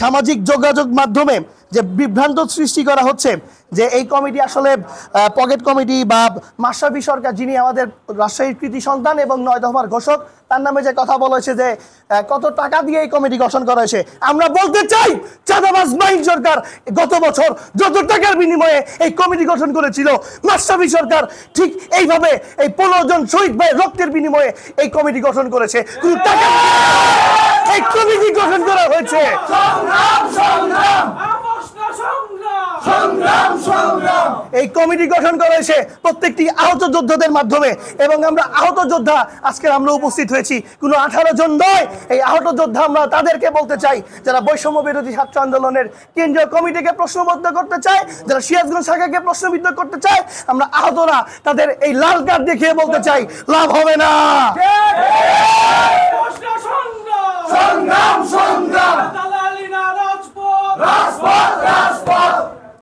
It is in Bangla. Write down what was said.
সামাজিক যোগাযোগ মাধ্যমে যে বিভ্রান্ত সৃষ্টি করা হচ্ছে যে এই কমিটি আসলে পকেট কমিটি বা মাশরাফি সরকার, যিনি আমাদের রাজশাহীর কৃতি সন্তান এবং 9 দফার ঘোষক, তার নামে যে কথা বলা হয়েছে যে কত টাকা দিয়ে এই কমিটি গঠন করা হয়েছে, আমরা বলতে চাই চাঁদাবাজ মাহিন সরকার গত বছর যত টাকার বিনিময়ে এই কমিটি গঠন করেছিল, মাশরাফি সরকার ঠিক এইভাবে এই 15 জন শহীদ ভাই রক্তের বিনিময়ে এই কমিটি গঠন করেছে। কোনো টাকা এই কমিটি গঠন করা হয়েছে। এই কমিটি গঠন করা হয়েছে প্রত্যেকটি আহত যোদ্ধাদের মাধ্যমে, এবং আমরা আহত যোদ্ধা আজকে আমরা উপস্থিত হয়েছি, কোনো 18 জন নয়। এই আহত যোদ্ধা আমরা তাদেরকে বলতে চাই যারা বৈষম্য বিরোধী ছাত্র আন্দোলনের কেন্দ্রীয় কমিটিকে প্রশ্নবিদ্ধ করতে চায়, যারা সিরাজগঞ্জ শাখাকে প্রশ্নবিদ্ধ করতে চায়, আমরা আহতরা তাদের এই লাল কার্ড দেখিয়ে বলতে চাই লাভ হবে না। সংগ্রাম সংগ্রাম